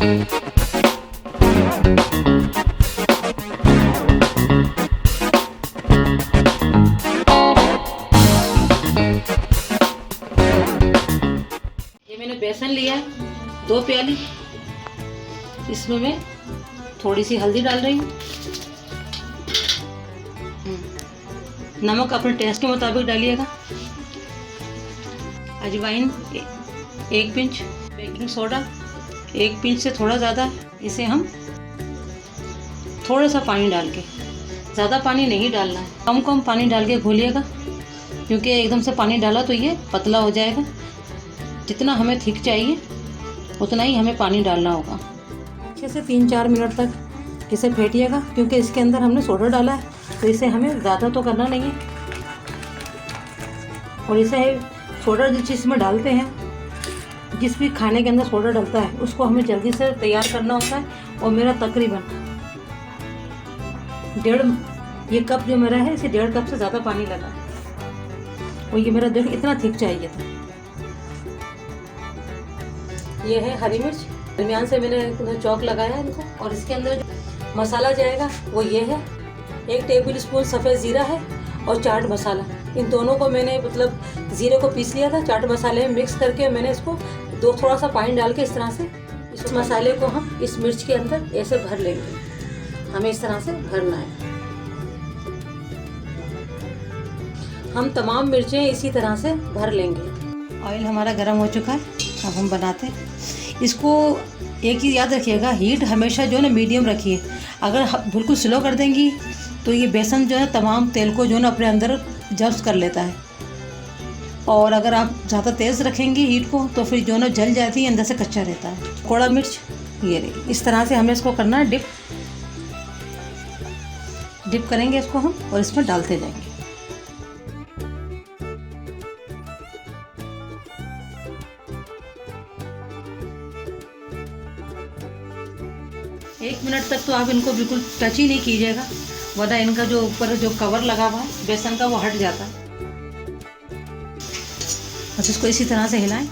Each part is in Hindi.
ये मैंने बेसन लिया 2 प्याली, इसमें मैं थोड़ी सी हल्दी डाल रही हूँ, नमक अपने टेस्ट के मुताबिक डालिएगा, अजवाइन 1 पिंच, बेकिंग सोडा 1 पिंच से थोड़ा ज़्यादा। इसे हम थोड़ा सा पानी डाल के, ज़्यादा पानी नहीं डालना है, कम कम पानी डाल के घोलिएगा, क्योंकि एकदम से पानी डाला तो ये पतला हो जाएगा। जितना हमें थिक चाहिए उतना ही हमें पानी डालना होगा। अच्छे से 3-4 मिनट तक इसे फेंटिएगा, क्योंकि इसके अंदर हमने सोडा डाला है, तो इसे हमें ज़्यादा तो करना नहीं है। और इसे सोडा जिस चीज़ में डालते हैं, जिस भी खाने के अंदर सोडा डलता है, उसको हमें जल्दी से तैयार करना होता है। और मेरा तकरीबन 1.5 ये कप जो मेरा है, इसे 1.5 कप से ज़्यादा पानी लगा, और ये मेरा देखो इतना थिक चाहिए था। ये है हरी मिर्च, दरमियान से मैंने चौक लगाया है इनको। और इसके अंदर जो मसाला जाएगा वो ये है, 1 टेबल स्पून सफ़ेद ज़ीरा है और चाट मसाला। इन दोनों को मैंने मतलब ज़ीरे को पीस लिया था, चाट मसाले में मिक्स करके मैंने इसको थोड़ा सा पानी डाल के इस तरह से इस मसाले को हम इस मिर्च के अंदर ऐसे भर लेंगे। हमें इस तरह से भरना है। हम तमाम मिर्चें इसी तरह से भर लेंगे। ऑयल हमारा गर्म हो चुका है, अब हम बनाते हैं इसको। एक चीज़ याद रखिएगा, हीट हमेशा जो है ना मीडियम रखिए। अगर बिल्कुल स्लो कर देंगी तो ये बेसन जो है तमाम तेल को जो है ना अपने अंदर जब्त कर लेता है, और अगर आप ज़्यादा तेज़ रखेंगी हीट को तो फिर जो है ना जल जाती है, अंदर से कच्चा रहता है। कोड़ा मिर्च ये रही, इस तरह से हमें इसको करना है, डिप करेंगे इसको हम और इसमें डालते जाएंगे। एक मिनट तक तो आप इनको बिल्कुल टच ही नहीं कीजिएगा, वरना इनका जो ऊपर जो कवर लगा हुआ है बेसन का वो हट जाता है। बस इसको इसी तरह से हिलाएं।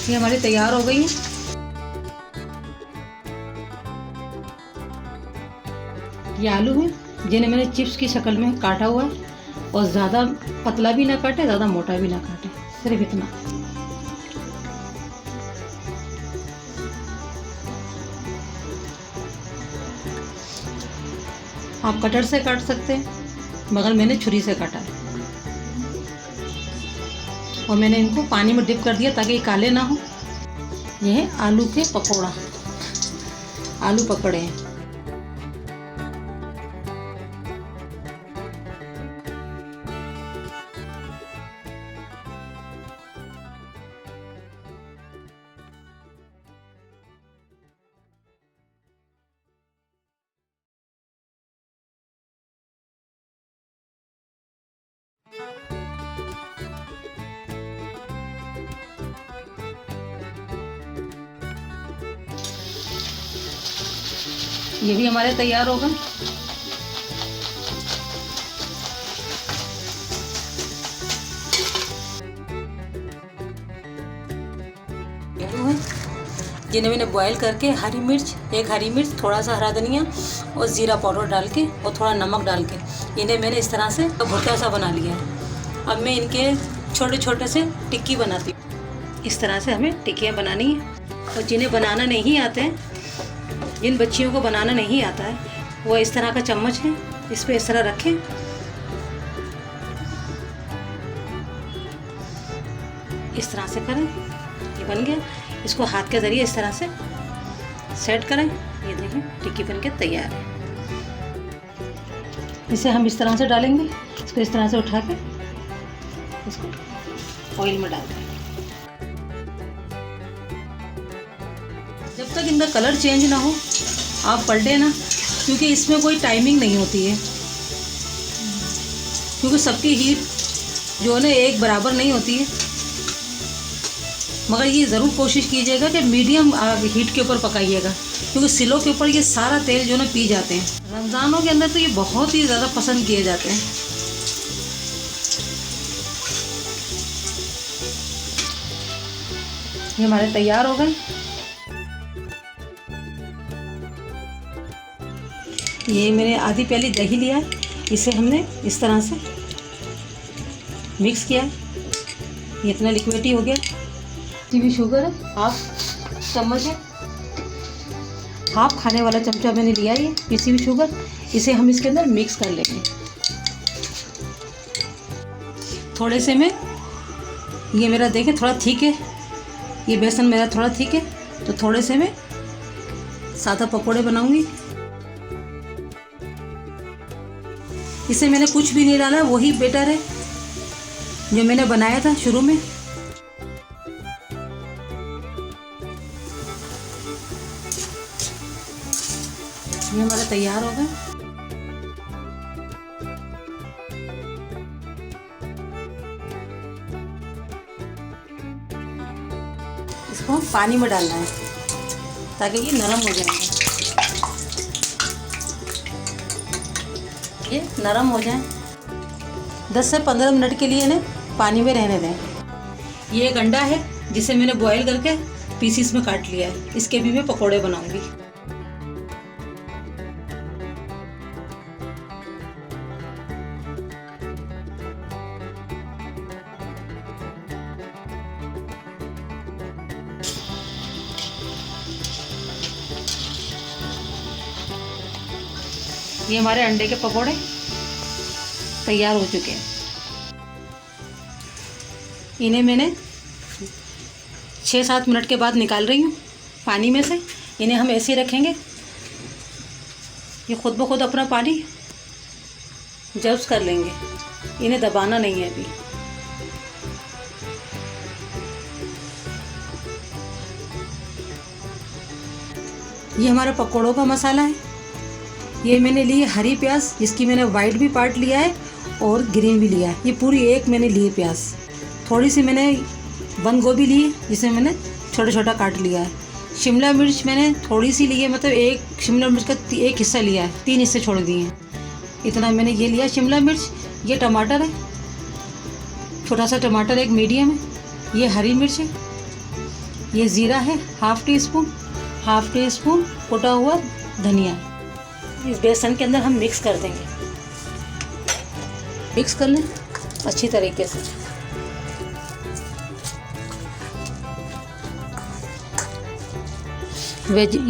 ये हमारी तैयार हो गई है। ये आलू है जिन्हें मैंने चिप्स की शक्ल में काटा हुआ है, और ज़्यादा पतला भी ना काटे, ज़्यादा मोटा भी ना काटे, सिर्फ इतना। आप कटर से काट सकते हैं, मगर मैंने छुरी से काटा है। और मैंने इनको पानी में डिप कर दिया ताकि ये काले ना हो। ये है आलू के पकौड़ा, आलू पकौड़े हैं। ये भी हमारे तैयार हो गए। जिन्हें मैंने बॉईल करके हरी मिर्च, 1 हरी मिर्च, थोड़ा सा हरा धनिया और ज़ीरा पाउडर डाल के और थोड़ा नमक डाल के इन्हें मैंने इस तरह से भुर्ता सा बना लिया है। अब मैं इनके छोटे छोटे से टिक्की बनाती हूँ। इस तरह से हमें टिक्कियाँ बनानी है। और जिन्हें बनाना नहीं आते हैं, जिन बच्चियों को बनाना नहीं आता है, वो इस तरह का चम्मच है, इस पर इस तरह रखें, इस तरह से करें, ये बन गया। इसको हाथ के ज़रिए इस तरह से सेट करें, ये देखें टिक्की बन के तैयार है। इसे हम इस तरह से डालेंगे, इसको इस तरह से उठा के इसको ऑयल में डाल दें। जब तक इनका कलर चेंज ना हो आप पलटे ना, क्योंकि इसमें कोई टाइमिंग नहीं होती है, क्योंकि सबकी हीट जो है ना एक बराबर नहीं होती है। मगर ये ज़रूर कोशिश कीजिएगा कि मीडियम हीट के ऊपर पकाइएगा, क्योंकि सिलों के ऊपर ये सारा तेल जो ना पी जाते हैं। रमज़ानों के अंदर तो ये बहुत ही ज़्यादा पसंद किए जाते हैं। ये हमारे तैयार हो गए। ये मैंने आधी प्याली दही लिया है, इसे हमने इस तरह से मिक्स किया है। ये इतना लिक्विड हो गया। भी शुगर है, हाफ चम्मच है, हाफ खाने वाला चमचा मैंने लिया है ये पिसी हुई शुगर। इसे हम इसके अंदर मिक्स कर लेंगे। थोड़े से में ये मेरा देखें थोड़ा थिक है, ये बेसन मेरा थोड़ा थिक है, तो थोड़े से मैं सादा पकोड़े बनाऊंगी। इसे मैंने कुछ भी नहीं डाला, वही बेटर है जो मैंने बनाया था शुरू में। ये हमारा तैयार हो गए। इसको पानी में डालना है ताकि ये नरम हो जाएंगे। ये नरम हो जाए, 10 से 15 मिनट के लिए इन्हें पानी में रहने दें। ये एक अंडा है जिसे मैंने बॉईल करके पीसीस में काट लिया है, इसके भी मैं पकोड़े बनाऊंगी। ये हमारे अंडे के पकोड़े तैयार हो चुके हैं। इन्हें मैंने 6-7 मिनट के बाद निकाल रही हूँ पानी में से। इन्हें हम ऐसे ही रखेंगे, ये खुद ब खुद अपना पानी जब्स कर लेंगे। इन्हें दबाना नहीं है अभी। ये हमारे पकोड़ों का मसाला है। ये मैंने ली है हरी प्याज, जिसकी मैंने वाइट भी पार्ट लिया है और ग्रीन भी लिया है। ये पूरी एक मैंने ली है प्याज। थोड़ी सी मैंने बंद गोभी ली है, जिसे मैंने छोटा छोटा काट लिया है। शिमला मिर्च मैंने थोड़ी सी ली है, मतलब एक शिमला मिर्च का एक हिस्सा लिया है, 3 हिस्से छोड़ दिए हैं। इतना मैंने ये लिया शिमला मिर्च। ये टमाटर है, छोटा सा टमाटर एक मीडियम है। ये हरी मिर्च है। ये ज़ीरा है हाफ़ टी स्पून कुटा हुआ धनिया। इस बेसन के अंदर हम मिक्स कर देंगे। मिक्स कर लें अच्छी तरीके से।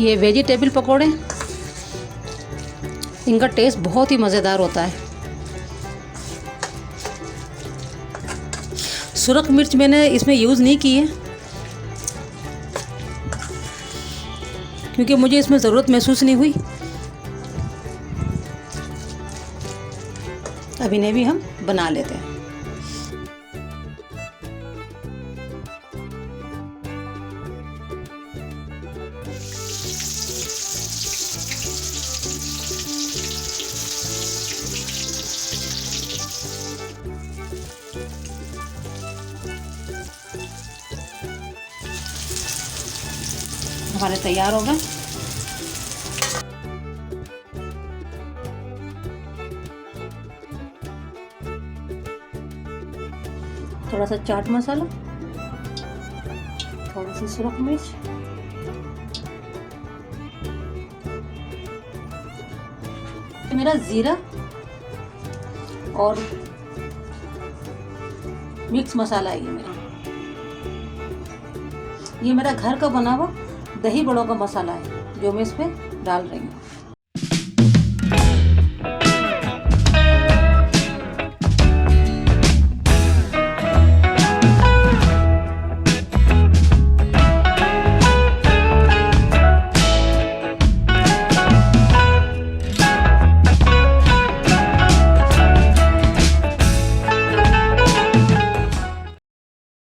ये वेजिटेबल पकोड़े, इनका टेस्ट बहुत ही मज़ेदार होता है। सुरख मिर्च मैंने इसमें यूज़ नहीं की है, क्योंकि मुझे इसमें ज़रूरत महसूस नहीं हुई। अब इन्हें भी हम बना लेते हैं। हमारे तैयार हो गए। थोड़ा सा चाट मसाला, थोड़ी सी सुरख मिर्च, मेरा जीरा और मिक्स मसाला है। ये मेरा घर का बना हुआ दही बड़ों का मसाला है, जो मैं इस पे डाल रही हूँ।